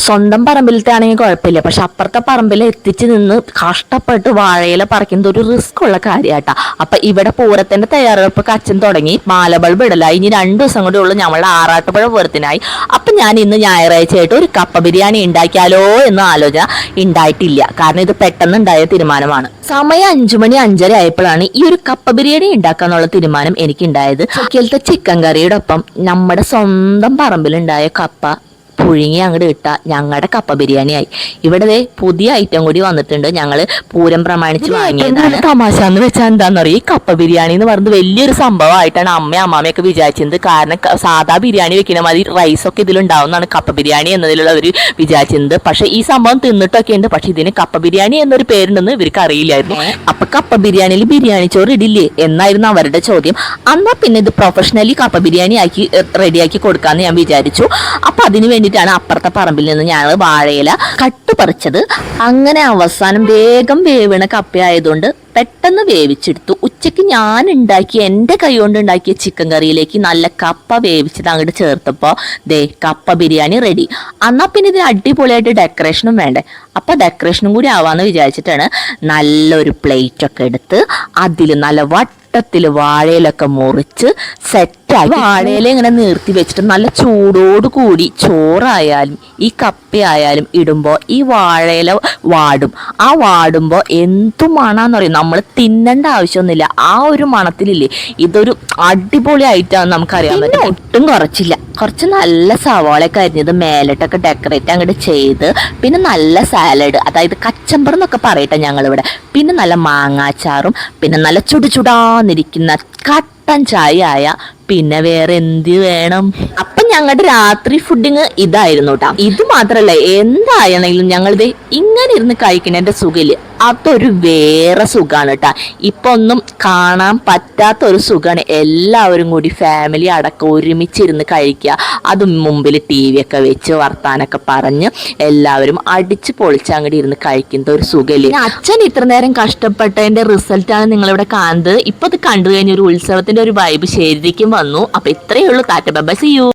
സ്വന്തം പറമ്പിലത്തെ ആണെങ്കിൽ കുഴപ്പമില്ല, പക്ഷെ അപ്പുറത്തെ പറമ്പിൽ എത്തിച്ച് നിന്ന് കഷ്ടപ്പെട്ട് വാഴയില പറിക്കുന്നത് ഒരു റിസ്ക് ഉള്ള കാര്യമാട്ടാ. അപ്പൊ ഇവിടെ പൂരത്തിന്റെ തയ്യാറെടുപ്പൊക്കെ അച്ഛൻ തുടങ്ങി, മാലബൾബ് ഇടലായി. ഇനി 2 ദിവസം കൂടെ ഉള്ളൂ ഞങ്ങളുടെ ആറാട്ടുപുഴ പൂരത്തിനായി. അപ്പൊ ഞാൻ ഇന്ന് ഞായറാഴ്ചയായിട്ട് ഒരു കപ്പ ബിരിയാണി ഉണ്ടാക്കിയാലോ എന്ന് ആലോചന ഉണ്ടായിട്ടില്ല, കാരണം ഇത് പെട്ടെന്ന് ഉണ്ടായ തീരുമാനമാണ്. സമയം 5 മണി 5:30 ആയപ്പോഴാണ് ഈ ഒരു കപ്പ ബിരിയാണി ഉണ്ടാക്കാന്നുള്ള തീരുമാനം എനിക്ക് ഉണ്ടായത്. ഉച്ചക്കലത്തെ ചിക്കൻ കറിയുടെ ഒപ്പം നമ്മുടെ സ്വന്തം പറമ്പിലുണ്ടായ കപ്പ പുഴുങ്ങി അങ്ങോട്ട് ഇട്ട ഞങ്ങളുടെ കപ്പ ബിരിയാണിയായി. ഇവിടെ പുതിയ ഐറ്റം കൂടി വന്നിട്ടുണ്ട്, ഞങ്ങൾ പൂരം പ്രമാണിച്ച് വാങ്ങിയതാണ്. തമാശ എന്ന് വെച്ചാൽ എന്താണെന്നറിയോ, ഈ കപ്പ ബിരിയാണി എന്ന് പറയുന്നത് വലിയൊരു സംഭവമായിട്ടാണ് അമ്മയൊക്കെ വിചാരിച്ചത്. കാരണം സാധാ ബിരിയാണി വെക്കുന്ന മാതിരി റൈസൊക്കെ ഇതിലുണ്ടാവുന്നതാണ് കപ്പ ബിരിയാണി എന്നതിലുള്ളവർ വിചാരിച്ചത്. പക്ഷെ ഈ സംഭവം തിന്നിട്ടൊക്കെ ഉണ്ട്, പക്ഷെ ഇതിന് കപ്പ ബിരിയാണി എന്നൊരു പേരുണ്ടെന്ന് ഇവർക്ക് അറിയില്ലായിരുന്നു. അപ്പൊ കപ്പ ബിരിയാണിയിൽ ബിരിയാണി ചോറ് ഇടില്ലേ എന്നായിരുന്നു അവരുടെ ചോദ്യം. എന്നാൽ പിന്നെ ഇത് പ്രൊഫഷണലി കപ്പ ബിരിയാണി ആക്കി റെഡിയാക്കി കൊടുക്കാമെന്ന് ഞാൻ വിചാരിച്ചു. അപ്പൊ അതിന് വേണ്ടിയിട്ടാണ് അപ്പുറത്തെ പറമ്പിൽ നിന്ന് ഞങ്ങൾ വാഴയില കട്ടുപറിച്ചത്. അങ്ങനെ അവസാനം വേഗം വേവണ കപ്പയായതുകൊണ്ട് പെട്ടെന്ന് വേവിച്ചെടുത്തു. ഉച്ചയ്ക്ക് ഞാൻ ഉണ്ടാക്കിയ എൻ്റെ കൈ കൊണ്ട് ഉണ്ടാക്കിയ ചിക്കൻ കറിയിലേക്ക് നല്ല കപ്പ വേവിച്ചത് അങ്ങോട്ട് ചേർത്തപ്പോൾ കപ്പ ബിരിയാണി റെഡി. എന്നാൽ പിന്നെ ഇതിന് അടിപൊളിയായിട്ട് ഡെക്കറേഷനും വേണ്ടേ, അപ്പൊ ഡെക്കറേഷനും കൂടി ആവാന്ന് വിചാരിച്ചിട്ടാണ് നല്ലൊരു പ്ലേറ്റൊക്കെ എടുത്ത് അതിൽ നല്ല വട്ടത്തിൽ വാഴയിലൊക്കെ മുറിച്ച് സെറ്റാക്കി വാഴയില ഇങ്ങനെ നിർത്തി വെച്ചിട്ട് നല്ല ചൂടോട് കൂടി ചോറായാലും ഈ കപ്പയായാലും ഇടുമ്പോൾ ഈ വാഴയില വാടും. ആ വാടുമ്പോൾ എന്തു മണാന്ന് പറയും, നമ്മൾ തിന്നേണ്ട ആവശ്യമൊന്നുമില്ല. ആ ഒരു മണത്തിലില്ലേ ഇതൊരു അടിപൊളി ആയിട്ടാണ് നമുക്കറിയാൻ പറ്റും. ഒട്ടും കുറച്ചില്ല, കുറച്ച് നല്ല സവാളയൊക്കെ അരിഞ്ഞത് മേലിട്ടൊക്കെ ഡെക്കറേറ്റ് അങ്ങോട്ട് ചെയ്ത്, പിന്നെ നല്ല സാലഡ്, അതായത് കച്ചമ്പർ എന്നൊക്കെ പറയട്ടെ ഞങ്ങളിവിടെ, പിന്നെ നല്ല മാങ്ങാച്ചാറും, പിന്നെ നല്ല ചുടുചുടാന്നിരിക്കുന്ന കട്ടൻ ചായ ആയ പിന്നെ വേറെ എന്ത് വേണം. അപ്പൊ ഞങ്ങളുടെ രാത്രി ഫുഡിങ് ഇതായിരുന്നു കേട്ടോ. ഇത് മാത്രല്ല എന്തായാണെങ്കിലും ഞങ്ങളിത് ഇങ്ങനെ ഇരുന്ന് കഴിക്കണേന്റെ സുഖമില്ല, അതൊരു വേറെ സുഖമാണ് കേട്ടാ. ഇപ്പൊ ഒന്നും കാണാൻ പറ്റാത്ത ഒരു സുഖമാണ്. എല്ലാവരും കൂടി ഫാമിലി അടക്കം ഒരുമിച്ചിരുന്ന് കഴിക്കുക, അതും മുമ്പിൽ TV ഒക്കെ വെച്ച് വർത്താനൊക്കെ പറഞ്ഞ് എല്ലാവരും അടിച്ച് പൊളിച്ച് അങ്ങോട്ട് ഇരുന്ന് കഴിക്കുന്നത് ഒരു സുഖമില്ല. അച്ഛൻ ഇത്ര നേരം കഷ്ടപ്പെട്ടതിന്റെ റിസൾട്ടാണ് നിങ്ങളിവിടെ കാണുന്നത്. ഇപ്പൊ അത് കണ്ടു കഴിഞ്ഞ ഒരു ഉത്സവത്തിന്റെ ഒരു വൈബ് ശരിക്കും വന്നു. അപ്പൊ ഇത്രയേ ഉള്ളൂ. Tata bye bye, see U.